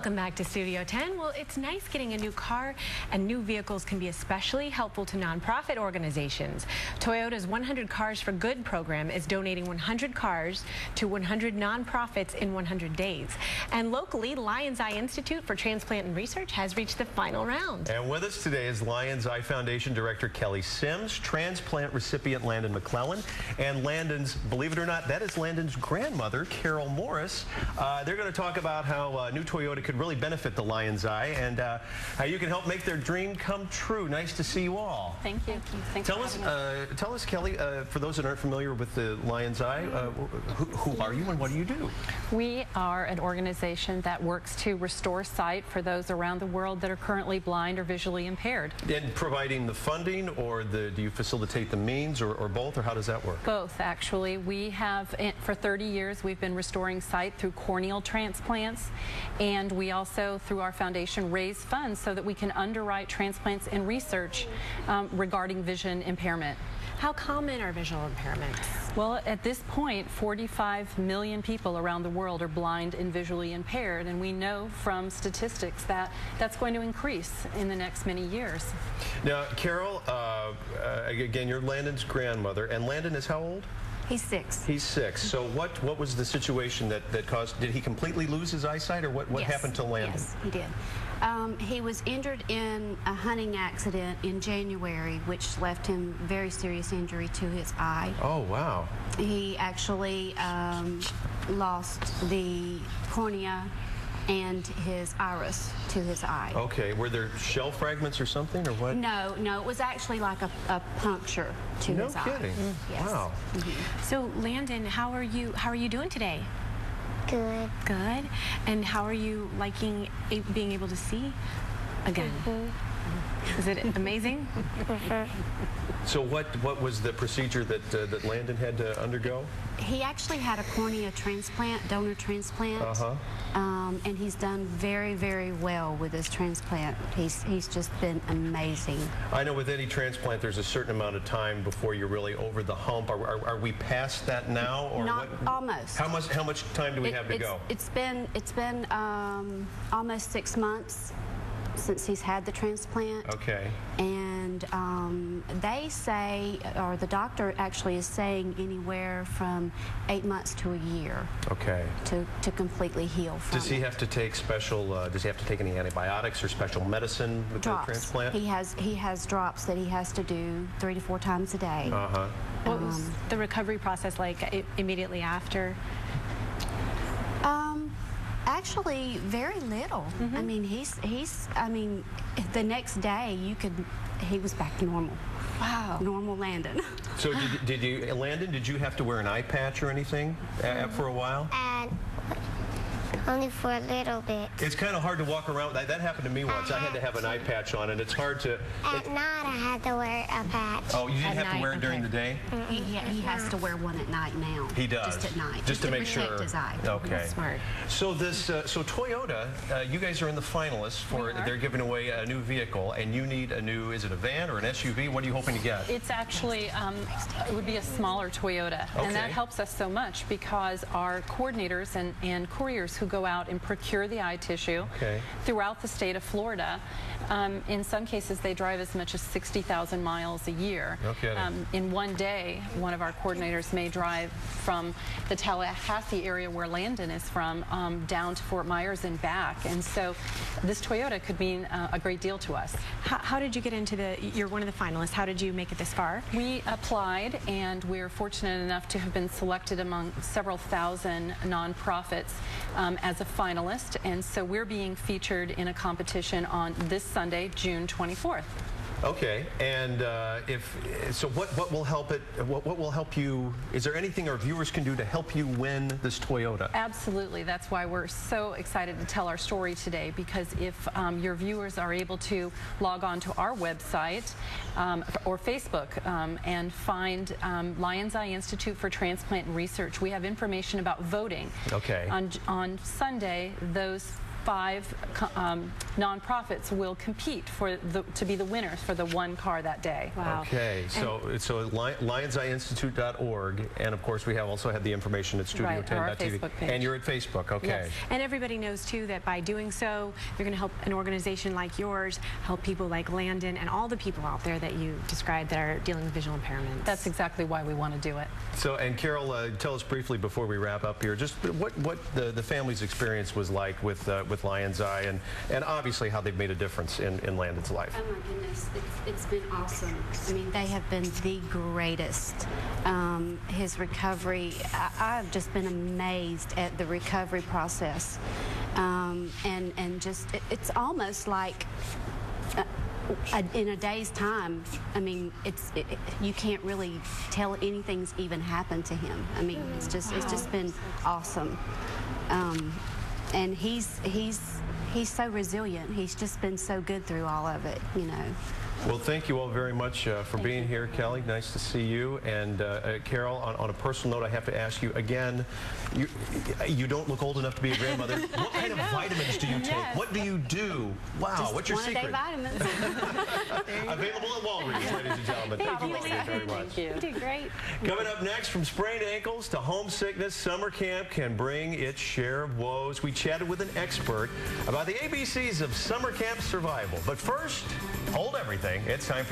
Welcome back to Studio 10. Well, it's nice getting a new car, and new vehicles can be especially helpful to nonprofit organizations. Toyota's 100 Cars for Good program is donating 100 cars to 100 nonprofits in 100 days. And locally, Lion's Eye Institute for Transplant Research has reached the final round. And with us today is Lion's Eye Foundation Director Kelly Sims, transplant recipient Landan McClellan, and Landan's, believe it or not, that is Landan's grandmother, Carol Morris. They're going to talk about how new Toyota could really benefit the Lion's Eye and how you can help make their dream come true. Nice to see you all. Thank you. Thanks tell us, Kelly, for those that aren't familiar with the Lion's Eye, who are you and what do you do? We are an organization that works to restore sight for those around the world that are currently blind or visually impaired. And providing the funding, or do you facilitate the means, or both, or how does that work? Both, actually. We have, for 30 years, we've been restoring sight through corneal transplants, and we also, through our foundation, raise funds so that we can underwrite transplants and research regarding vision impairment. How common are visual impairments? Well, at this point, 45 million people around the world are blind and visually impaired, and we know from statistics that that's going to increase in the next many years. Now, Carol, again, you're Landan's grandmother, and Landan is how old? He's 6. He's 6. So what was the situation that caused, did he completely lose his eyesight, or what happened to Landan? Yes, he did. He was injured in a hunting accident in January, which left him very serious injury to his eye. Oh, wow. He actually lost the cornea and his iris to his eye. Okay, were there shell fragments or something, or what? No, it was actually like a puncture to his eye. No kidding. Yes. Wow. So, Landan, how are you doing today? Good. Good. And how are you liking being able to see again? Is it amazing? So what was the procedure that Landan had to undergo? He actually had a cornea transplant, donor transplant, and he's done very, very well with his transplant. He's just been amazing. I know with any transplant, there's a certain amount of time before you're really over the hump. Are we past that now, or not what? Almost? How much time do we have to go? It's been almost 6 months since he's had the transplant. Okay. And they say, or the doctor actually is saying, anywhere from 8 months to a year. Okay. To completely heal from Does he have to take special, does he have to take any antibiotics or special medicine with the transplant? He has drops that he has to do 3 to 4 times a day. What was the recovery process like immediately after? Actually, very little. I mean, I mean, the next day he was back to normal. Wow. Normal Landan. So Landan, did you have to wear an eye patch or anything for a while? Only for a little bit. It's kind of hard to walk around. That happened to me once. I had to have an eye patch on, and it's hard to... At night, I had to wear a patch. Oh, you didn't have to wear it during the day? He has to wear one at night now. He does. Just at night. Just to make sure. Protect his eye. Okay. Smart. So so Toyota, you guys are in the finalists for, they're giving away a new vehicle, and you need a new, is it a van or an SUV? What are you hoping to get? It's actually, it would be a smaller Toyota. Okay. And that helps us so much because our coordinators and couriers who go out and procure the eye tissue throughout the state of Florida, in some cases they drive as much as 60,000 miles a year. Okay. In one day, one of our coordinators may drive from the Tallahassee area where Landan is from down to Fort Myers and back, and so this Toyota could mean a great deal to us. How did you get into you're one of the finalists. How did you make it this far? We applied, and we're fortunate enough to have been selected among several thousand nonprofits as a finalist, and so we're being featured in a competition on this Sunday, June 24th. Okay, and what will help it? What will help you? Is there anything our viewers can do to help you win this Toyota? Absolutely. That's why we're so excited to tell our story today, because if your viewers are able to log on to our website or Facebook and find Lion's Eye Institute for Transplant Research, we have information about voting. Okay. On Sunday, those 5 nonprofits will compete to be the winners for the one car that day. Wow. Okay, so LionsEyeInstitute.org, and of course we also had the information at Studio10.tv. And you're at Facebook, okay. Yes. And everybody knows too that by doing so, you're going to help an organization like yours help people like Landan and all the people out there that you described that are dealing with visual impairments. That's exactly why we want to do it. So, and Carol, tell us briefly before we wrap up here, just what the family's experience was like with Lion's Eye, and obviously how they've made a difference in Landan's life. Oh my goodness, it's been awesome. I mean, they have been the greatest. His recovery, I've just been amazed at the recovery process. And just, it's almost like in a day's time. I mean, you can't really tell anything's even happened to him. I mean, it's just been awesome. And he's so resilient. He's just been so good through all of it, you know. Well, thank you all very much for being here, Kelly. Nice to see you. And Carol, on a personal note, I have to ask you again, you don't look old enough to be a grandmother. What kind of vitamins do you take? Yes. What do you do? Wow, Just what's your secret? vitamins. Available at Walgreens, ladies and gentlemen. Thank you all very much. Thank you. You did great. Coming up next, from sprained ankles to homesickness, summer camp can bring its share of woes. We chatted with an expert about the ABCs of summer camp survival. But first, hold everything. It's time for